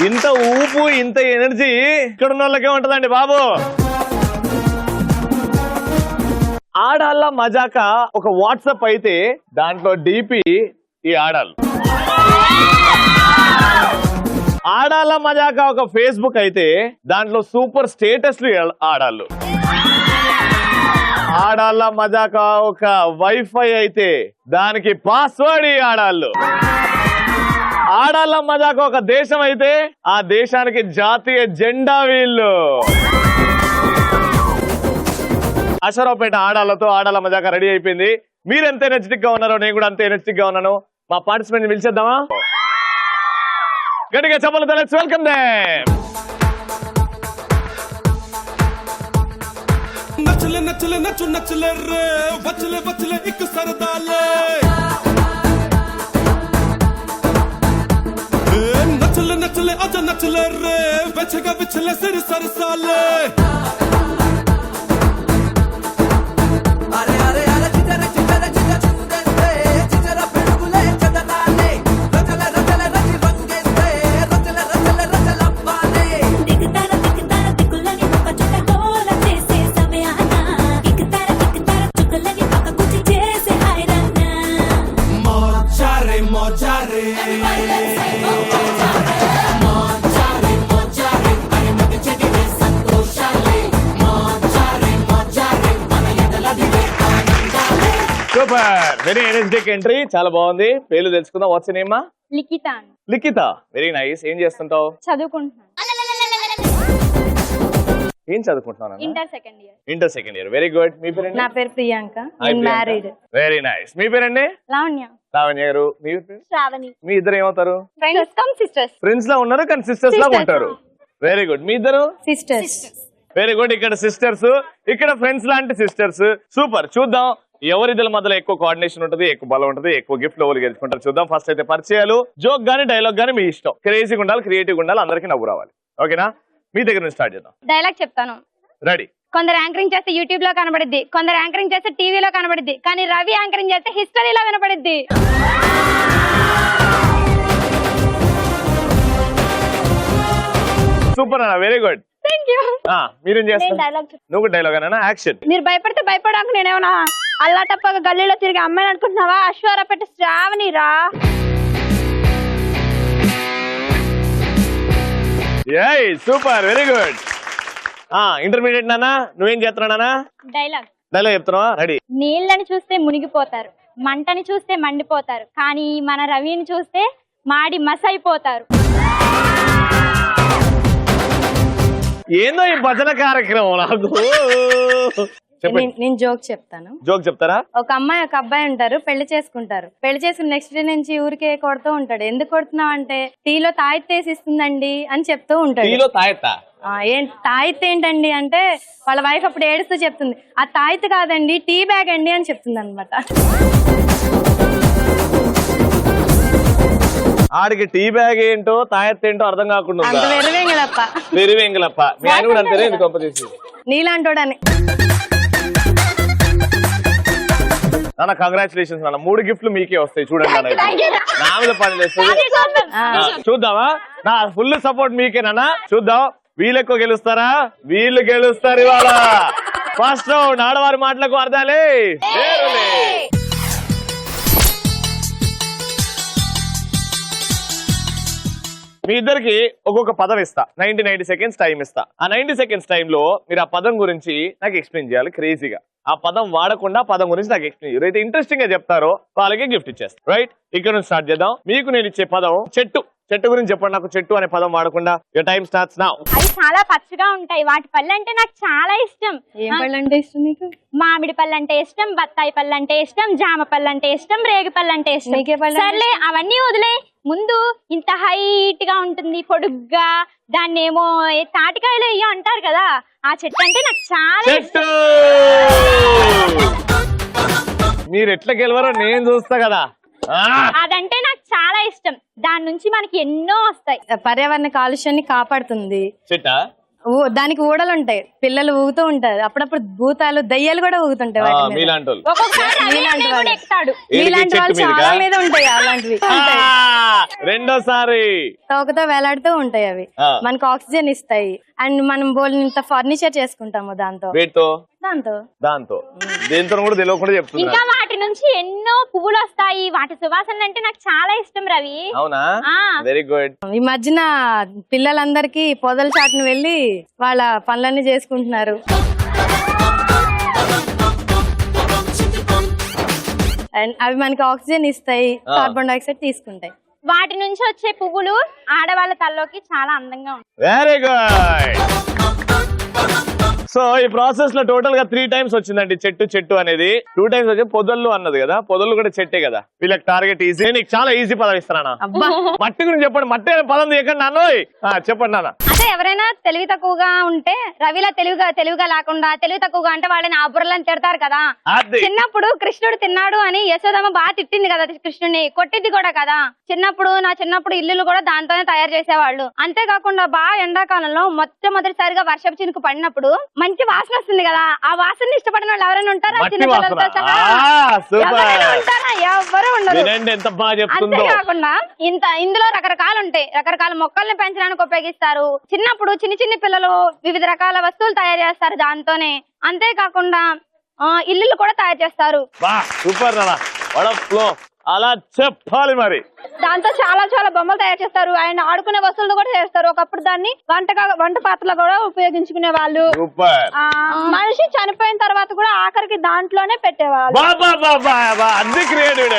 ఇంత ఊపు ఇంత ఎనర్జీ ఇక్కడ ఉన్న వాళ్ళకే ఉంటదండి బాబు. ఆడాళ్ళ మజాక ఒక వాట్సాప్ అయితే దాంట్లో డిపి ఈ ఆడాళ్ళు. ఆడాళ్ళ మజాక ఒక ఫేస్బుక్ అయితే దాంట్లో సూపర్ స్టేటస్లు ఆడాళ్ళు. ఆడాళ్ళ మజాక ఒక వైఫై అయితే దానికి పాస్వర్డ్ ఆడాళ్ళు. ఆడాళ్ళ మజాక ఒక దేశం అయితే ఆ దేశానికి జాతీయ జెండా వీళ్ళు. అశ్వరావుపేట ఆడాళ్ళతో ఆడాళ్ళ మజాక రెడీ అయిపోయింది. మీరు ఎంత ఎనర్జెటిక్ గా ఉన్నారో నేను కూడా అంత ఎనర్జెటిక్ గా ఉన్నాను. మా పార్టిసిపెంట్ పిలిచేద్దామా? గట్టిగా చెప్పాలి. Let's welcome them. నచ్చలే నచ్చలే నచ్చు నచ్చలే రే వచ్చలే వచ్చలే ఇక్ సరదాలే నచ్చలే నచ్చలే అజ నచ్చలే రే వెచ్చగా విచ్చలే సరి సరసాలే అరే అరే అరే చిటర చిటర చిట చుందెస్తే చిటర పెడుగులే చదనాలే రచల రచల రచి వంగేస్తే రచల రచల రచలప్పాలే దిగుతార దిక్కులని ఒక చోట గోల చేసే సమయాన దిగుతార చుక్కలని పక్క కుచి చేసే హైరాణ మోచారే మోచారే సూపర్, వెరీ ఎనర్జెటిక్ ఎంట్రీ, చాలా బాగుంది. పేర్లు తెలుసుకుందాం. What's name? Likhita. Likhita, very nice. ఏం చేస్తుంటావు? చదువుకుంటున్నాను. ఏం చదువుకుంటున్నాను? Inter second year. Inter second year, very good. మీ పేరు? నా పేరు ప్రియాంక. నేను మ్యారీడ్. Very nice. మీ పేరండి? లావణ్య. లావణ్య గారు. మీ పేరు? శ్రావణి. మీ ఇద్దరు ఏమవుతారు? Friends cum sisters. ఫ్రెండ్స్ లా ఉన్నారు కానీ సిస్టర్స్ లా ఉంటారు. Very good. మీ ఇద్దరు? సిస్టర్స్. Very good. ఇక్కడ సిస్టర్స్, ఇక్కడ ఫ్రెండ్స్ లాంటి సిస్టర్స్. సూపర్. చూద్దాం ఎవరిద్దరి మధ్యలో ఎక్కువ కోఆర్డినేషన్ ఉంటుంది, ఎక్కువ బలం ఉంటుంది, ఎక్కువ గిఫ్ట్ ఎవరు గెలుచుకుంటారు చూద్దాం. ఫస్ట్ అయితే పరిచయాలు. జోక్ గానీ డైలాగ్ గానీ మీ ఇష్టం. క్రేజీగా ఉండాలి, క్రియేటివ్ ఉండాలి, అందరికీ నవ్వు రావాలి. ఓకేనా? మీ దగ్గర నుంచి స్టార్ట్ చేద్దాం. డైలాగ్ చెప్తాను. రెడీ? కొందరు యాంకరింగ్ చేస్తే యూట్యూబ్ లో కనబడిద్ది, కొందరు యాంకరింగ్ చేస్తే టీవీలో కనబడిద్ది, కానీ రవి యాంకరింగ్ చేస్తే హిస్టరీలో వినపడిద్ది. సూపర్ అన్న, వెరీ గుడ్. Thank you. మీరేం చేస్తారు? డైలాగ్ నువ్వు డైలాగ్ అన్నా? యాక్షన్. మీరు భయపడితే భయపడానికి నేనేమన్నా అల్లా తప్పగా గల్లీలో తిరిగి అమ్మాయిని అనుకుంటున్నావా? అశ్వారపేట శ్రావణి రా. Super, very good. ఇంటర్మీడియట్ నానా, నువ్వేం చేస్తున్నావు నానా? డైలాగ్. డైలాగ్ చెప్తున్నావా? రెడీ? నీళ్ళని చూస్తే మునిగిపోతారు, మంటని చూస్తే మండిపోతారు, కానీ మన రవిని చూస్తే మాడి మసైపోతారు. ఏందో ఈ భజన కార్యక్రమం నాకు. చెప్పండి. నేను జోక్ చెప్తాను. జోక్ చెప్తారా? ఒక అమ్మాయి ఒక అబ్బాయి ఉంటారు, పెళ్లి చేసుకుంటారు. పెళ్లి చేసుకుని నెక్స్ట్ డే నుంచి ఊరికే కొడుతూ ఉంటాడు. ఎందుకు కొడుతున్నావు అంటే టీలో తాయిత్తేసి ఇస్తుందండి అని చెప్తూ ఉంటాడు. టీలో తాయెత్తా? ఏంటి తాయిత్ ఏంటండి అంటే వాళ్ళ వైఫ్ అప్పుడు ఏడుస్తూ చెప్తుంది, ఆ తాయిత్ కాదండి టీ బ్యాగ్ అండి అని చెప్తుంది అనమాట. ఆడికి టీ బ్యాగ్ ఏంటో తాయెత్ ఏంటో అర్థం కాకుండా అంత వెరువేంగలప్ప. వెరివేంగలప్ప. మీ ఆయన కూడా అంతేనే ఇది గొప్ప చేసి నీలాంటోడని. నాన్న కంగ్రాచులేషన్స్ నాన్న. 3 గిఫ్ట్లు మీకే వస్తాయి చూడండి. నా మీద పని చేస్తుంది. చూద్దామా? నా ఫుల్ సపోర్ట్ మీకే నాన్న. చూద్దాం వీళ్ళు ఎక్కువ గెలుస్తారా, వీళ్ళు గెలుస్తారు ఇవాళ. ఫస్ట్ రౌండ్ ఆడవారి మాటలకు అర్థాలే వేరులే. మీ ఇద్దరికి ఒక్కొక్క పదం ఇస్తా. 90 సెకండ్స్ టైం ఇస్తా. ఆ 90 సెకండ్స్ టైంలో మీరు ఆ పదం గురించి నాకు ఎక్స్ప్లెయిన్ చేయాలి క్రేజీగా. ఆ పదం వాడకుండా పదం గురించి నాకు ఎక్స్ప్లెయిన్ చేయాలి. అయితే ఇంట్రెస్టింగ్ గా చెప్తారో వాళ్ళకి గిఫ్ట్ ఇచ్చేస్తారు. రైట్? ఇక్కడ నుంచి స్టార్ట్ చేద్దాం. మీకు నేను ఇచ్చే పదం చెట్టు. చెట్టు గురించి చెప్పండి నాకు. చెట్టు అనే పదం వాడకుండా. Your time starts now. అవి చాలా పచ్చగా ఉంటాయి, వాటి పళ్ళు అంటే నాకు చాలా ఇష్టం. ఏం పళ్ళు అంటే ఇష్టం నీకు? మామిడి పళ్ళు అంటే ఇష్టం, బత్తాయి పళ్ళు అంటే ఇష్టం, జామ పళ్ళు అంటే ఇష్టం, రేగి పళ్ళు అంటే ఇష్టం. నీకే పళ్ళు? సర్లే అవన్నీ వదిలే. ముందు ఇంత హైట్ గా ఉంటుంది, పొడుగ్గా, దాన్ని ఏమో తాటికాయలు అయ్యో అంటారు కదా, ఆ చెట్టు అంటే నాకు చాలా చెట్టు. మీరు ఎట్లా గెలవరో నేను చూస్తా కదా. అదంటే నాకు చాలా ఇష్టం. దాని నుంచి మనకి ఎన్నో వస్తాయి. పర్యావరణ కాలుష్యాన్ని కాపాడుతుంది. చెట్టా? దానికి ఊడలు ఉంటాయి, పిల్లలు ఊగుతూ ఉంటారు. అప్పుడప్పుడు భూతాలు దయ్యాలు కూడా ఊగుతుంటాయి వాటి మీద. మీలాంటి వాళ్ళు. ఒక్కొక్కసారి రవి మీలాంటి అన్నయ్య కూడా వాళ్ళు. ఎక్కుతాడు. మీలాంటి వాళ్ళు చెట్టు మీదకా? చాలా మీద ఉంటాయి అలాంటివి. రెండోసారి తోకతో వేలాడుతూ ఉంటాయి అవి. ఆ. మనకు ఆక్సిజన్ ఇస్తాయి అండ్ మనం బోల్నంత ఫర్నిచర్ చేసుకుంటాము దాంతో. వీటితో దాంతో దేంతో కూడా తెలియకుండా చెప్తున్నా. ఇంకా వాటి నుంచి ఎన్నో పువ్వులు వస్తాయి. వాటి సువాసన అంటే నాకు చాలా ఇష్టం రవి. అవునా? ఆ. Very good. ఈ మధ్యన పిల్లలందరికీ పొదల చాటును వెళ్ళి వాళ్ళ పనులన్నీ చేసుకుంటున్నారు. అండ్ అవి మనకి ఆక్సిజన్ ఇస్తాయి, కార్బన్ డైఆక్సైడ్ తీసుకుంటాయి. వాటి నుంచి వచ్చే పువ్వులు ఆడవాళ్ళ తల్లోకి చాలా అందంగా ఉంటాయి. Very good. సో ఈ ప్రాసెస్ లో టోటల్ గా 3 times వచ్చిందండి చెట్టు అనేది. 2 times వచ్చి పొదళ్ళు అన్నది కదా, పొదళ్ళు కూడా చెట్టే కదా. వీళ్ళకి టార్గెట్ ఈజీ. నీకు చాలా ఈజీ పదం ఇస్తానా? అబ్బా, మట్టి గురించి చెప్పండి. మట్టి అనే పదం తీయకండి నాన్నోయ్. చెప్పండి నాన్న. అంటే ఎవరైనా తెలివి తక్కువగా ఉంటే రవిలా తెలివిగా లేకుండా తెలివి తక్కువగా అంటే వాళ్ళని ఆబుర్రలని తిడతారు కదా. అది. చిన్నప్పుడు కృష్ణుడు తిన్నాడు అని యశోదమ్మ బాగా తిట్టింది కదా కృష్ణుడిని, కొట్టింది కూడా కదా. నా చిన్నప్పుడు ఇల్లులు కూడా దాంతోనే తయారు చేసేవాళ్ళు. అంతేకాకుండా బాగా ఎండాకాలంలో మొట్టమొదటిసారిగా వర్షపు చినుకు పడినప్పుడు మంచి వాసన వస్తుంది కదా, ఆ వాసన ఇష్టపడిన వాళ్ళు ఎవరైనా ఉంటారా? మట్టి చిన్నపిల్లలతో వాసన. సహా సూపర్. ఎవరైనా ఉంటారా? ఎవరు ఉండరు. వినండి ఎంత బాగా చెప్తుందో. అంతేకాకుండా ఇందులో రకరకాలు ఉంటాయి. రకరకాల మొక్కల్ని పెంచడానికి ఉపయోగిస్తారు. చిన్నప్పుడు చిన్ని పిల్లలు వివిధ రకాల వస్తువులు తయారు చేస్తారు దాంతోనే. అంతేకాకుండా ఇల్లులు కూడా తయారు చేస్తారు. సూపర్ నాన్న. ఫ్లో అలా చెప్పాలి మరి. దాంతో చాలా చాలా బొమ్మలు తయారు చేస్తారు. ఆయన ఆడుకునే వస్తువులు కూడా చేస్తారు. ఒకప్పుడు దాన్ని వంట పాత్రలో కూడా ఉపయోగించుకునే వాళ్ళు. సూపర్. మనిషి చనిపోయిన తర్వాత కూడా ఆఖరికి దాంట్లోనే పెట్టేవాళ్ళు. అన్ని క్రియేటివ్.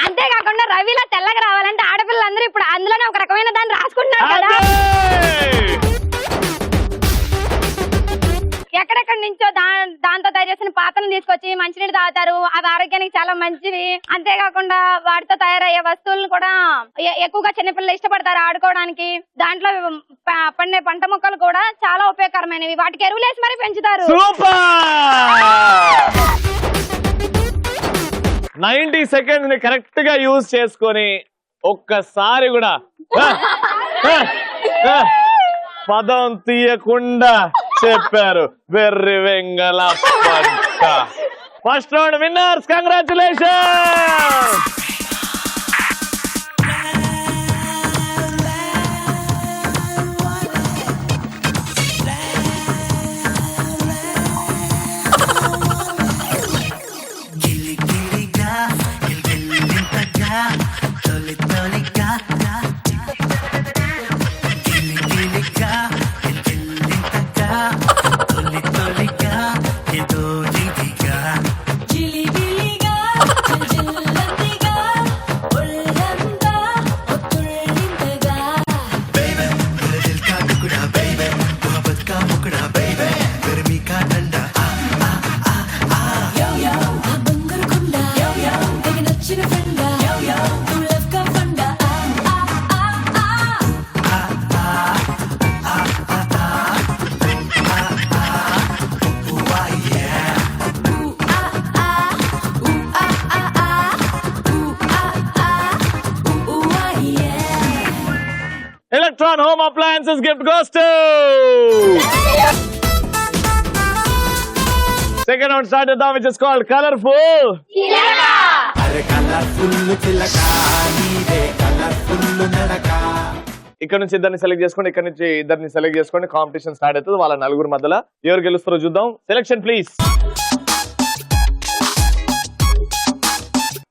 అంతేకాకుండా రవిలా తెల్లగా రావాలంటే ఆడపిల్లలందరూ ఇప్పుడు అందులోనే ఒక రకమైన దాన్ని రాసుకుంటున్నారు కదా. ఎక్కడెక్కడి నుంచో దాంతో తయారు చేసిన పాత్రను తీసుకొచ్చి మంచినీళ్ళు తాగుతారు. అవి ఆరోగ్యానికి చాలా మంచివి. అంతేకాకుండా వాటితో తయారయ్యే వస్తువులను కూడా ఎక్కువగా చిన్నపిల్లలు ఇష్టపడతారు ఆడుకోవడానికి. దాంట్లో పండే పంట మొక్కలు కూడా చాలా ఉపయోగకరమైనవి. వాటికి ఎరువులు వేసి మరీ పెంచుతారు. 90 seconds ని కరెక్ట్ గా యూజ్ చేసుకొని ఒక్కసారి కూడా పదం తీయకుండా చెప్పారు. వెర్రి వెంగళ పంట. First round winners, congratulation. Electron Home Appliances gift goes to... Second round started down, which is called Colorful. ఇక్కడ నుంచి ఇద్దరిని సెలెక్ట్ చేసుకోండి, ఇక్కడ నుంచి ఇద్దరిని సెలెక్ట్ చేసుకోండి. కాంపిటీషన్ స్టార్ట్ అవుతుంది. వాళ్ళ నలుగురు మధ్యలో ఎవరు గెలుస్తారో చూద్దాం. Selection please.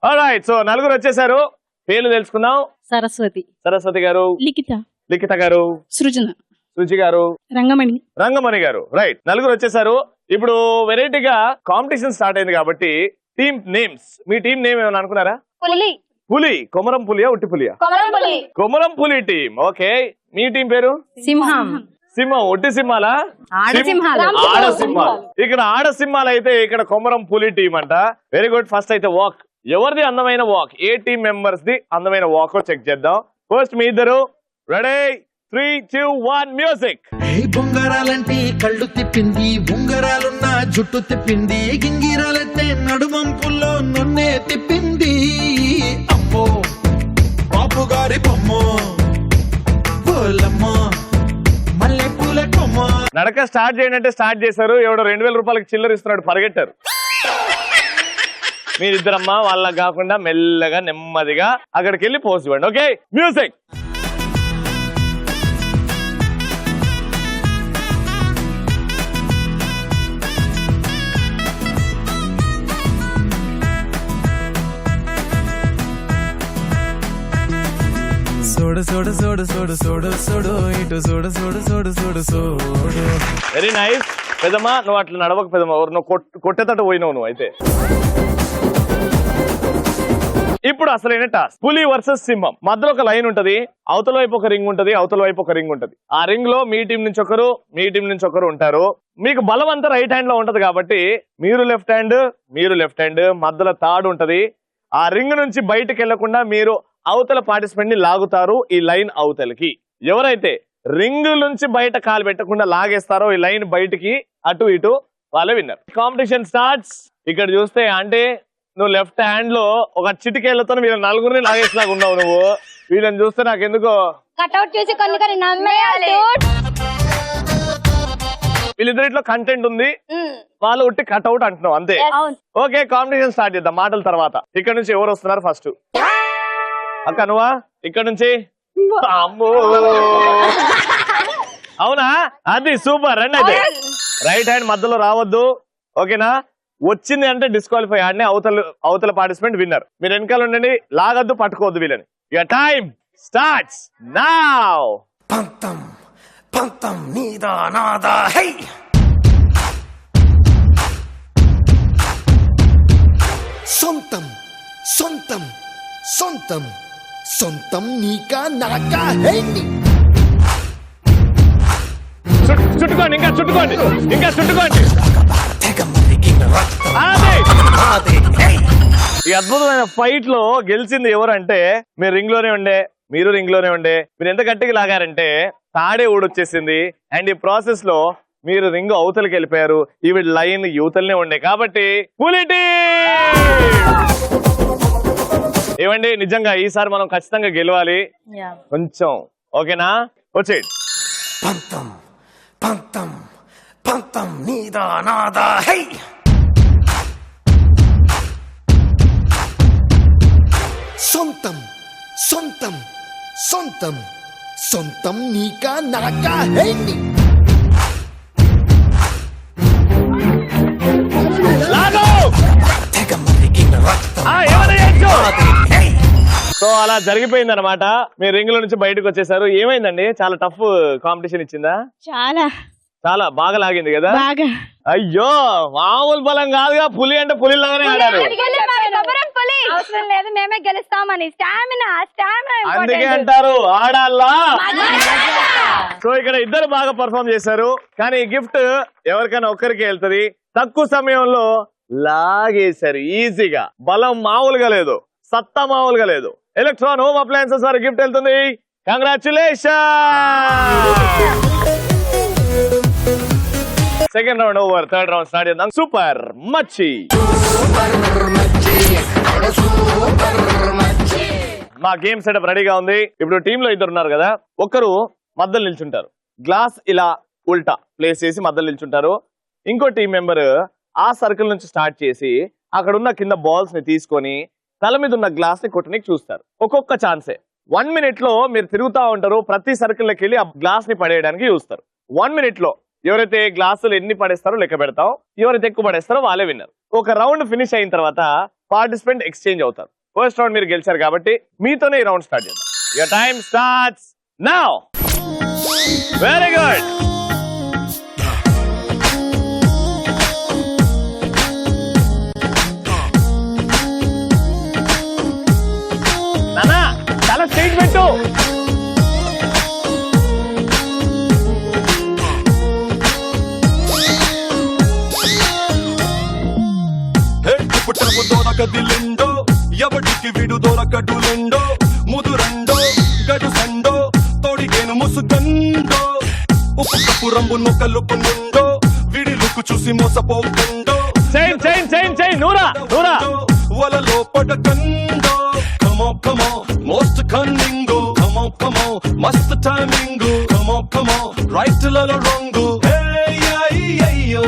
ఆల్రైట్, సో నలుగురు వచ్చేసారు. పేర్లు తెలుసుకుందాం. సరస్వతి గారు, లిఖిత గారు, సృజి గారు, రంగమణి గారు. రైట్, నలుగురు వచ్చేసారు. ఇప్పుడు వెరైటీగా కాంపిటీషన్ స్టార్ట్ అయింది కాబట్టి టీమ్ నేమ్స్. మీ టీం నేమ్ ఏమైనా అనుకున్నారా? పులి. కొమరం పులియా, ఉట్టి పులియా? కొమరం పులి టీం. ఓకే, మీ టీం పేరు? సింహం. ఒట్టి సింహాలా? ఆడసింహాలు. ఇక్కడ ఆడసింహాలు అయితే ఇక్కడ కొమరం పులి టీం అంట. Very good. ఫస్ట్ అయితే వాక్. ఎవరిది అందమైన walk? A team members the అందమైన వాక్ చెక్ చేద్దాం. ఫస్ట్ మీ ఇద్దరు రెడీ? 3, 2, 1 మ్యూజిక్. బొంగరాలంటే కళ్ళు తిప్పింది, ఉంగరాలున్న జుట్టు తిప్పింది, గింగిరాలంటే నడుమంపుల్లో నన్నే తిప్పింది. అమ్మో బాపు గారి బొమ్మ, పోలమ్మ మల్లె పూల కొమ్మ. నడక స్టార్ట్ చేయండి అంటే స్టార్ట్ చేశారు. ఎవడో 2000 రూపాయలకి చిల్లర ఇస్తున్నాడు, పరిగెట్టారు. మీరిద్దరమ్మా వాళ్ళకి కాకుండా మెల్లగా నెమ్మదిగా అక్కడికి వెళ్ళి పోస్ట్ ఇవ్వండి. Okay, music. సోడు సోడు సోడు సోడు సోడు సోడు ఇటు సోడు సోడు సోడు సోడు సోడు. Very nice పెదమ్మా. నువ్వు అట్లా నడవక పెదమ్మా, నువ్వు కొట్టేతట్టు పోయినావు నువ్వు. అయితే ఇప్పుడు అసలైన టాస్క్, పులి వర్సెస్ సింహం. మధ్యలో ఒక లైన్ ఉంటది, అవతల వైపు ఒక రింగ్ ఉంటది, అవతల వైపు ఒక రింగ్ ఉంటది. ఆ రింగ్ లో మీ టీం నుంచి ఒకరు, మీ టీం నుంచి ఒకరు ఉంటారు. మీకు బలం అంతా రైట్ హ్యాండ్ లో ఉంటది కాబట్టి మీరు లెఫ్ట్ హ్యాండ్, మీరు లెఫ్ట్ హ్యాండ్, మధ్యలో తాడు ఉంటది. ఆ రింగ్ నుంచి బయటకు వెళ్లకుండా మీరు అవతల పార్టిసిపెంట్ ని లాగుతారు ఈ లైన్ అవతలకి. ఎవరైతే రింగ్ నుంచి బయట కాలు పెట్టకుండా లాగేస్తారో ఈ లైన్ బయటికి అటు ఇటు, వాళ్ళే విన్నర్. Competition starts. ఇక్కడ చూస్తే అంటే నువ్వు లెఫ్ట్ హ్యాండ్ లో ఒక చిటికేళ్లతో వీళ్ళ నలుగురిని లాగేసిలాగా ఉన్నావు నువ్వు. వీళ్ళని చూస్తే నాకు ఎందుకో కట్అవుట్ చూసి కొన్ని నమ్మేయాలి. వీళ్ళిద్దరిట్లో కంటెంట్ ఉంది, వాళ్ళు ఉట్టి కట్అవుట్ అంటున్నావు అంతే. ఓకే, కాంపిటీషన్ స్టార్ట్ చేద్దాం మాటల తర్వాత. ఇక్కడ నుంచి ఎవరు వస్తున్నారు ఫస్ట్? అక్క నువ్వా? ఇక్కడ నుంచి అమ్మో అవునా, అది సూపర్. రండి అయితే. రైట్ హ్యాండ్ మధ్యలో రావద్దు, ఓకేనా? వచ్చింది అంటే డిస్క్వాలిఫై. ఆడనే అవతల పార్టిసిపెంట్ విన్నర్. మీరు వెనకాల ఉండండి, లాగద్దు, పట్టుకోవద్దు వీళ్ళని. Your time starts now. పంతం పంతం నీదా నాదా హై. సొంతం సొంతం సొంతం సొంతం నీకా నాకా హై. చుట్టుకోండి, ఇంకా చుట్టుకోండి, ఇంకా చుట్టుకోండి. ఈ అద్భుతమైన ఫైట్ లో గెలిచింది ఎవరంటే మీరు రింగ్ లోనే ఉండే, మీరు రింగ్ లోనే ఉండే. మీరు ఎంత గట్టిగా లాగారంటే తాడే ఊడొచ్చేసింది. అండ్ ఈ ప్రాసెస్ లో మీరు రింగ్ అవతలకి వెళ్ళిపోయారు. ఈవి లైన్ యువతలనే ఉండే కాబట్టి పులిటి. ఏమండి నిజంగా ఈసారి మనం ఖచ్చితంగా గెలవాలి కొంచెం, ఓకేనా? వచ్చేయండి. పంతం పంతం పంతం నీదా నాదా హై. సొంతం సొంతం సొంతం సొంతం నీకా నాకా హై. సో అలా జరిగిపోయింది అనమాట. మీరు రింగ్ లో నుంచి బయటకు వచ్చేసారు. ఏమైందండి? చాలా టఫ్ కాంపిటీషన్ ఇచ్చిందా? చాలా చాలా బాగా లాగింది కదా? బాగా. అయ్యో మామూలు బలం కాదుగా, పులి అంటే పులి లాగానే ఆడారు. అవసరం లేదు, మేమే గెలుస్తామని. స్టామినా అందుకే అంటారు ఆడాలా. సో ఇక్కడ ఇద్దరు బాగా పర్ఫార్మ్ చేశారు, కానీ గిఫ్ట్ ఎవరికైనా ఒక్కరికి వెళ్తుంది. తక్కువ సమయంలో లాగేశారు ఈజీగా. బలం మామూలుగా లేదు, సత్తా మామూలుగా లేదు. ఎలక్ట్రాన్ హోమ్ అప్లయన్సెస్ వారి గిఫ్ట్ వెళ్తుంది. Congratulation. Second round over, third round start చేద్దాం. సూపర్ మచ్చి. మా గేమ్ సెటప్ రెడీగా ఉంది. ఇప్పుడు టీమ్ లో ఇద్దరు ఉన్నారు కదా, ఒక్కరు మధ్యలో నిల్చుంటారు. గ్లాస్ ఇలా ఉల్టా ప్లేస్ చేసి మధ్యలో నిల్చుంటారు. ఇంకో టీం మెంబర్ ఆ సర్కిల్ నుంచి స్టార్ట్ చేసి అక్కడ ఉన్న కింద బాల్స్ ని తీసుకొని తల మీద ఉన్న గ్లాస్ ని కొట్టడానికి చూస్తారు. ఒక్కొక్క ఛాన్సే. 1 minute లో మీరు తిరుగుతా ఉంటారు. ప్రతి సర్కిల్ లోకి వెళ్ళి ఆ గ్లాస్ ని పడేయడానికి చూస్తారు. 1 minute లో ఎవరైతే గ్లాసులు ఎన్ని పడేస్తారో లెక్క పెడతాం. ఎవరైతే ఎక్కువ పడేస్తారో వాళ్ళే విన్నర్. ఒక రౌండ్ ఫినిష్ అయిన తర్వాత పార్టిసిపెంట్ ఎక్స్చేంజ్ అవుతారు. ఫస్ట్ రౌండ్ మీరు గెలిచారు కాబట్టి మీతోనే ఈ రౌండ్ స్టార్ట్ చేద్దాం. Your time starts now. Very good. నానా చాలా స్ట్రైట్ పెట్టు. పుట్టపు దొరకదిలిండో ఎవడికి విడు దొరకడులిండో ముదురండో గడు సండో తోడిగేను ముసుగండో ఉప్పు కప్పు రంబు నొక్కలుపు నుండో విడిలుకు చూసి మోసపోకండో నూరా వలలో పడకండో కమో కమో మోస్ట్ కన్నింగు కమో కమో మస్త్ టైమింగు కమో కమో రైట్ లలో రంగు అయ్యో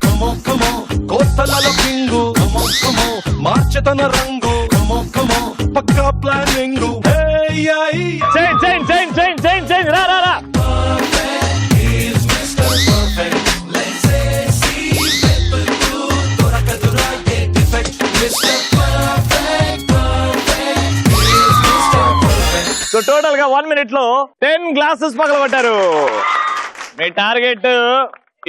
కమో కమో కోతల పింగు కమో కమో మార్చెతన రంగు కమో కమో పక్కా ప్లానింగ్ చేంజ్ రా రా రా సో టోటల్ గా 1 minute లో 10 గ్లాసెస్ పగలగొట్టారు. మీ టార్గెట్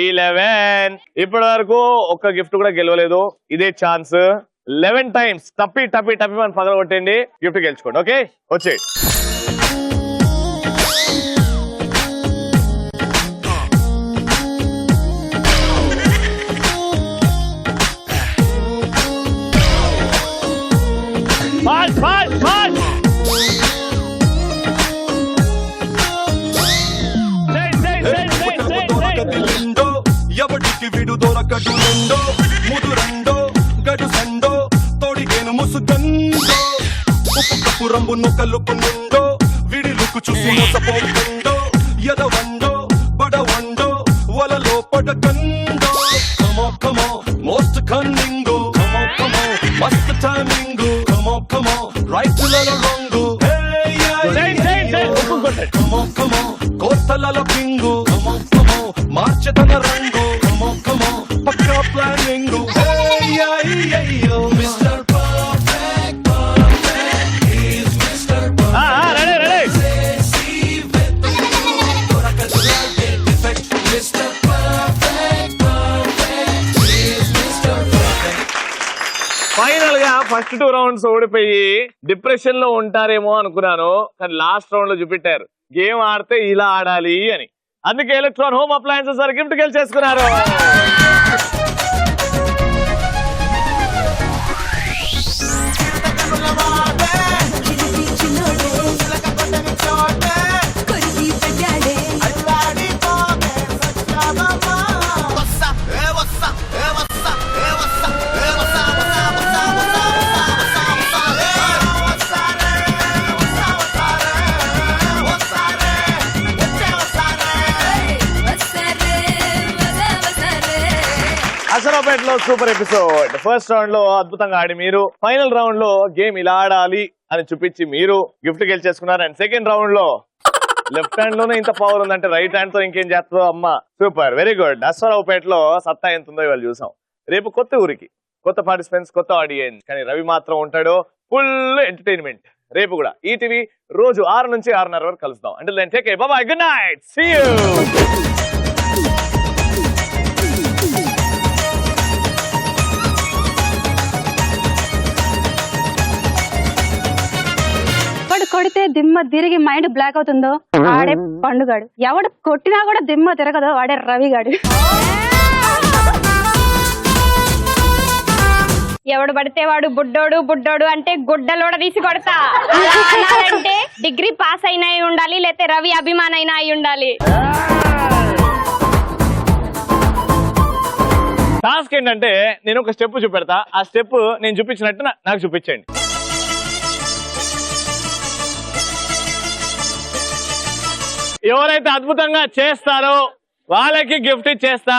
11. ఇప్పటి వరకు ఒక్క గిఫ్ట్ కూడా గెలవలేదు. ఇదే ఛాన్స్. 11 times టప్పి మనం పగలగొట్టండి, గిఫ్ట్ గెలుచుకోండి. ఓకే, వచ్చే ఎవడికి విడు దొరకడుండో ముదురండో గడు సండో తోడిగేను ముసుగండో ఉప్పు కప్పు రంబు నొకలుపు నుండో విడిలుకు చూసి మోసపోతుండో ఎదవండో బడవండో వలలో పడకండో కమో కమో మోస్ట్ కన్నింగు కమో కమో మస్త్ టైమింగు కమో కమో రైట్ లలో రాంగు కమో కమో కోతలలో పింగు కమో కమో మార్చెతన రంగు కమో కమో పక్కా ప్లానింగ్ అయ్యో mister perfect is mister final గా ఫస్ట్ 2 rounds ఓడిపోయి డిప్రెషన్ లో ఉంటారేమో అనుకున్నాను, కానీ లాస్ట్ రౌండ్ లో చూపెట్టారు గేమ్ ఆడితే ఇలా ఆడాలి అని. అందుకే ఎలక్ట్రాన్ హోమ్ అప్లయన్సెస్ గిఫ్ట్ గెలిచేసుకున్నారు. అసరాపేటలో సూపర్ ఎపిసోడ్. ఫస్ట్ రౌండ్ లో అద్భుతంగా ఆడి మీరు, ఫైనల్ రౌండ్ లో గేమ్ ఇలా ఆడాలి అని చూపించి మీరు గిఫ్ట్ గెలిచేసుకున్నారు. అండ్ సెకండ్ రౌండ్ లో లెఫ్ట్ హ్యాండ్ లోనే ఇంత పవర్ ఉందంటే రైట్ హ్యాండ్ తో ఇంకేం చేస్తుందో అమ్మ. Super, very good. అసరావుపేటలో సత్తా ఎంత ఉందో ఇవాళ చూసాం. రేపు కొత్త ఊరికి, కొత్త పార్టిసిపెంట్స్, కొత్త ఆడియన్స్, కానీ రవి మాత్రం ఉంటాడు ఫుల్ ఎంటర్టైన్మెంట్. రేపు కూడా ఈటీవీ రోజు 6 నుంచి 6:30 వరకు కలుస్తాం. అంటే then take care, bye bye, good night, see you. కొడితే దిమ్మ తిరిగి మైండ్ బ్లాక్ అవుతుందో వాడే పండుగాడు. ఎవడు కొట్టినా కూడా దిమ్మ తిరగదో వాడే రవిగాడు. ఎవడు పడితే వాడు బుడ్డోడు అంటే గుడ్డలోడ తీసి కొడతా. అంటే డిగ్రీ పాస్ అయినా అయి ఉండాలి, లేకపోతే రవి అభిమాన్ అయినా అయి ఉండాలి. టాస్క్ ఏంటంటే నేను ఒక స్టెప్ చూపెడతా, ఆ స్టెప్ నేను చూపించినట్టు నాకు చూపించండి. ఎవరైతే అద్భుతంగా చేస్తారో వాళ్ళకి గిఫ్ట్ ఇచ్చేస్తా.